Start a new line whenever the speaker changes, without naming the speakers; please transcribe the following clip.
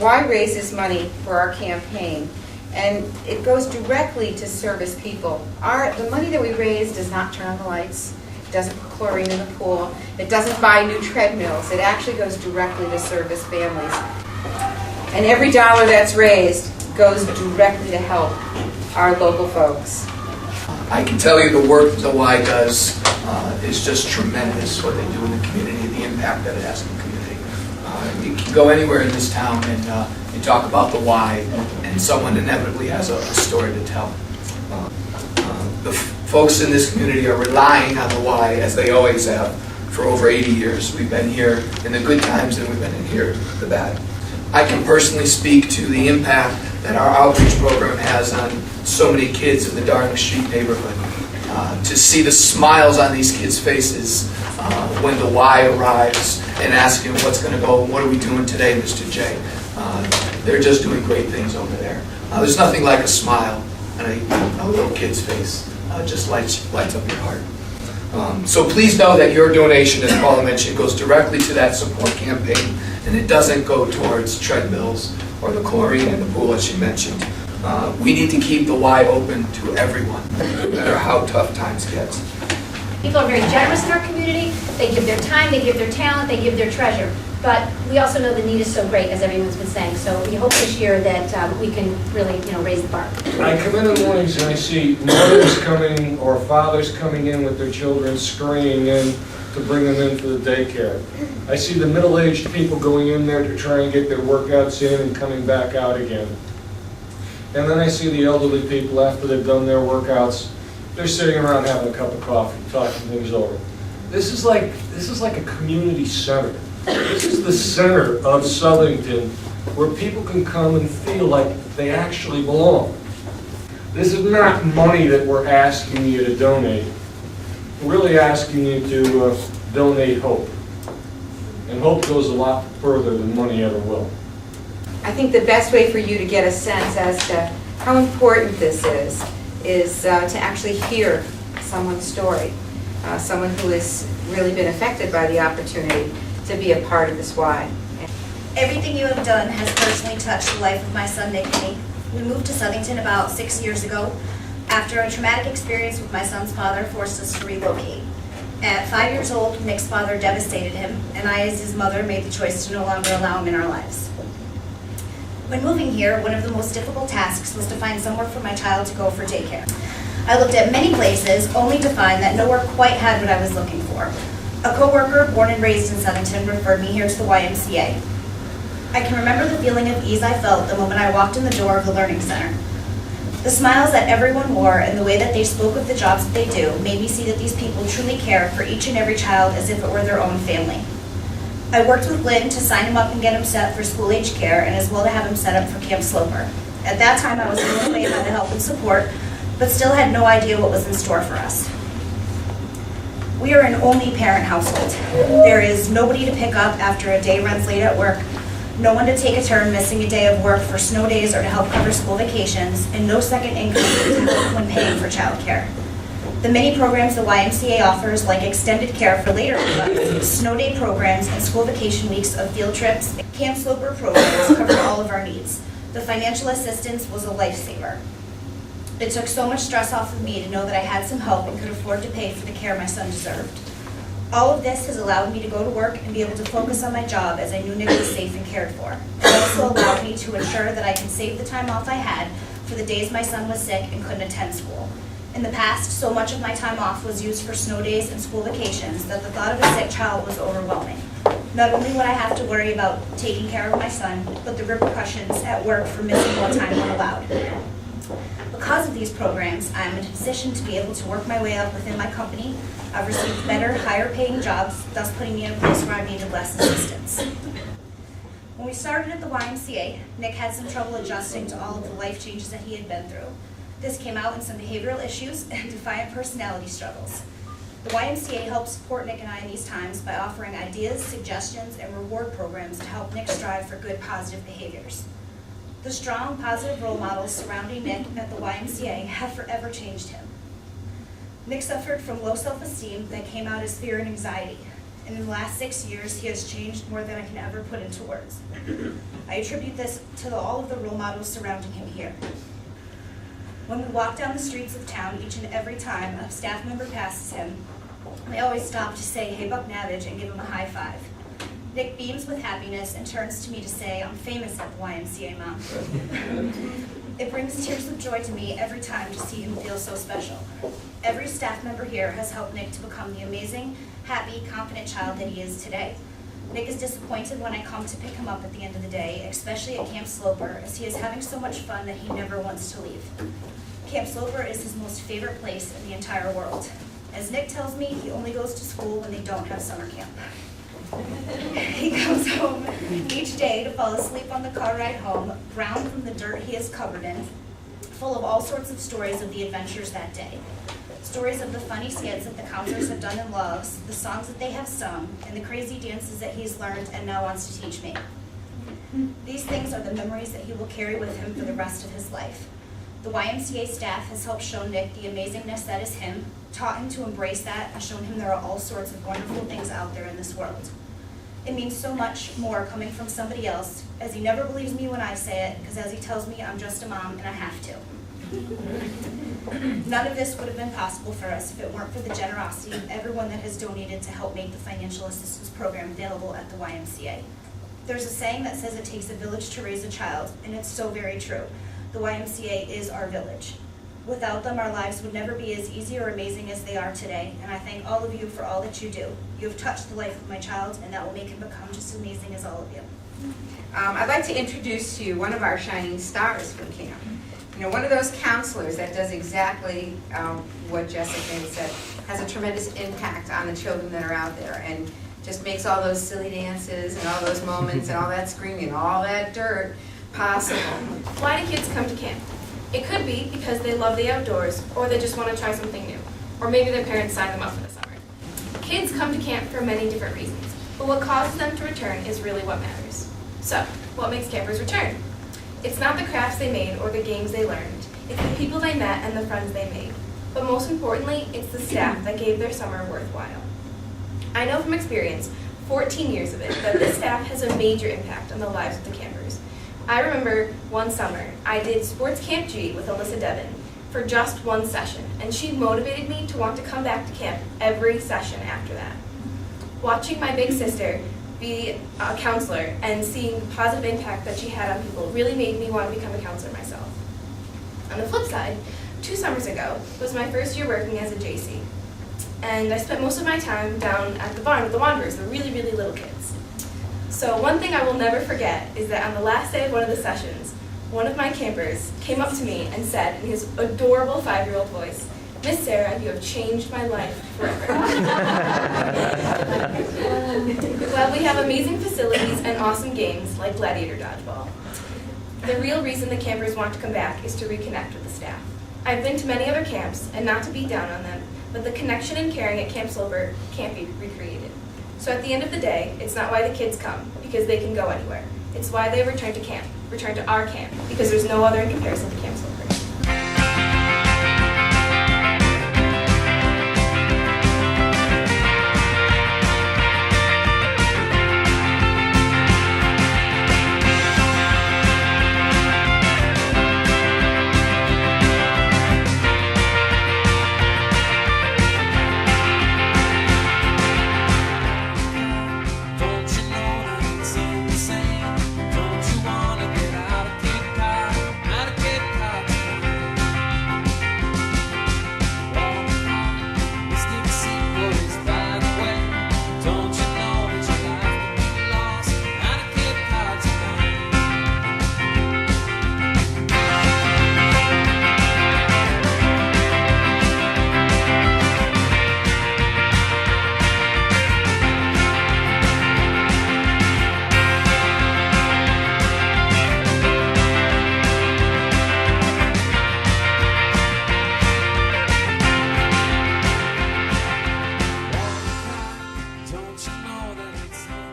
Y raises money for our campaign, and it goes directly to service people. The money that we raise does not turn on the lights, it doesn't put chlorine in the pool, it doesn't buy new treadmills. It actually goes directly to service families. And every dollar that's raised goes directly to help our local folks.
I can tell you the work that the Y does is just tremendous, what they do in the community, the impact that it has in the community. You can go anywhere in this town and you talk about the Y, and someone inevitably has a story to tell. The folks in this community are relying on the Y, as they always have, for over 80 years. We've been here in the good times, and we've been in here the bad. I can personally speak to the impact that our outreach program has on so many kids in the Darling Street neighborhood. To see the smiles on these kids' faces when the Y arrives and ask him what's going to go, what are we doing today, Mr. J? They're just doing great things over there. There's nothing like a smile on a little kid's face. Just lights up your heart. So please know that your donation, as Paula mentioned, goes directly to that support campaign, and it doesn't go towards treadmills or the chlorine in the pool, as she mentioned. We need to keep the Y open to everyone, no matter how tough times get.
People are very generous in our community. They give their time, they give their talent, they give their treasure. But we also know the need is so great, as everyone's been saying. So we hope this year that we can really, raise the bar.
I come in the mornings and I see mothers coming or fathers coming in with their children scurrying in to bring them in for the daycare. I see the middle-aged people going in there to try and get their workouts in and coming back out again. And then I see the elderly people, after they've done their workouts, they're sitting around having a cup of coffee, talking things over. This is like a community center. This is the center of Southington, where people can come and feel like they actually belong. This is not money that we're asking you to donate. We're really asking you to donate hope. And hope goes a lot further than money ever will.
I think the best way for you to get a sense as to how important this is to actually hear someone's story, someone who has really been affected by the opportunity to be a part of this Y.
Everything you have done has personally touched the life of my son, Nick and me. We moved to Southington about 6 years ago after a traumatic experience with my son's father forced us to relocate. At 5 years old, Nick's father devastated him, and I, as his mother, made the choice to no longer allow him in our lives. When moving here, one of the most difficult tasks was to find somewhere for my child to go for daycare. I looked at many places, only to find that nowhere quite had what I was looking for. A coworker born and raised in Southington referred me here to the YMCA. I can remember the feeling of ease I felt the moment I walked in the door of the Learning Center. The smiles that everyone wore and the way that they spoke of the jobs that they do made me see that these people truly care for each and every child as if it were their own family. I worked with Lynn to sign him up and get him set for school-age care, and as well to have him set up for Camp Sloper. At that time, I was blown away by the help and support, but still had no idea what was in store for us. We are an only parent household. There is nobody to pick up after a day runs late at work, no one to take a turn missing a day of work for snow days or to help cover school vacations, and no second income to help when paying for childcare. The many programs the YMCA offers, like extended care for later months, snow day programs, and school vacation weeks of field trips, Camp Sloper programs covered all of our needs. The financial assistance was a lifesaver. It took so much stress off of me to know that I had some help and could afford to pay for the care my son deserved. All of this has allowed me to go to work and be able to focus on my job as I knew Nick was safe and cared for. It also allowed me to ensure that I could save the time off I had for the days my son was sick and couldn't attend school. In the past, so much of my time off was used for snow days and school vacations that the thought of a sick child was overwhelming. Not only would I have to worry about taking care of my son, but the repercussions at work for missing more time than allowed. Because of these programs, I am in a position to be able to work my way up within my company. I've received better, higher paying jobs, thus putting me in a place where I needed less assistance. When we started at the YMCA, Nick had some trouble adjusting to all of the life changes that he had been through. This came out in some behavioral issues and defiant personality struggles. The YMCA helps support Nick and I in these times by offering ideas, suggestions, and reward programs to help Nick strive for good, positive behaviors. The strong, positive role models surrounding Nick at the YMCA have forever changed him. Nick suffered from low self-esteem that came out as fear and anxiety. and in the last 6 years, he has changed more than I can ever put into words. I attribute this to all of the role models surrounding him here. When we walk down the streets of town, each and every time a staff member passes him, they always stop to say, "Hey, Buck Navage," and give him a high five. Nick beams with happiness and turns to me to say, "I'm famous at the YMCA, Mom." It brings tears of joy to me every time to see him feel so special. Every staff member here has helped Nick to become the amazing, happy, confident child that he is today. Nick is disappointed when I come to pick him up at the end of the day, especially at Camp Sloper, as he is having so much fun that he never wants to leave. Camp Sloper is his most favorite place in the entire world. As Nick tells me, he only goes to school when they don't have summer camp. He comes home each day to fall asleep on the car ride home, brown from the dirt he is covered in, full of all sorts of stories of the adventures that day. Stories of the funny skits that the counselors have done and loves, the songs that they have sung, and the crazy dances that he's learned and now wants to teach me. These things are the memories that he will carry with him for the rest of his life. The YMCA staff has helped show Nick the amazingness that is him, taught him to embrace that, and shown him there are all sorts of wonderful things out there in this world. It means so much more coming from somebody else, as he never believes me when I say it, because as he tells me, I'm just a mom and I have to. None of this would have been possible for us if it weren't for the generosity of everyone that has donated to help make the financial assistance program available at the YMCA. There's a saying that says it takes a village to raise a child, and it's so very true. The YMCA is our village. Without them, our lives would never be as easy or amazing as they are today, and I thank all of you for all that you do. You have touched the life of my child, and that will make him become just as amazing as all of you.
I'd like to introduce to you one of our shining stars from camp. You know, one of those counselors that does exactly what Jessica said, has a tremendous impact on the children that are out there, and just makes all those silly dances and all those moments and all that screaming and all that dirt possible.
Why do kids come to camp? It could be because they love the outdoors, or they just want to try something new, or maybe their parents signed them up for the summer. Kids come to camp for many different reasons, but what causes them to return is really what matters. So, what makes campers return? It's not the crafts they made or the games they learned, it's the people they met and the friends they made. But most importantly, it's the staff that gave their summer worthwhile. I know from experience, 14 years of it, that this staff has a major impact on the lives of the campers. I remember one summer, I did Sports Camp G with Alyssa Devon for just one session, and she motivated me to want to come back to camp every session after that. Watching my big sister be a counselor and seeing the positive impact that she had on people really made me want to become a counselor myself. On the flip side, 2 summers ago was my first year working as a JC, and I spent most of my time down at the barn with the Wanderers, the really, really little kids. So one thing I will never forget is that on the last day of one of the sessions, one of my campers came up to me and said in his adorable 5-year-old voice, "Miss Sarah, you have changed my life forever." Well, we have amazing facilities and awesome games like gladiator dodgeball. The real reason the campers want to come back is to reconnect with the staff. I've been to many other camps, and not to beat down on them, but the connection and caring at Camp Sloper can't be recreated. So at the end of the day, it's not why the kids come, because they can go anywhere. It's why they return to camp, return to our camp, because there's no other in comparison to Camp Sloper.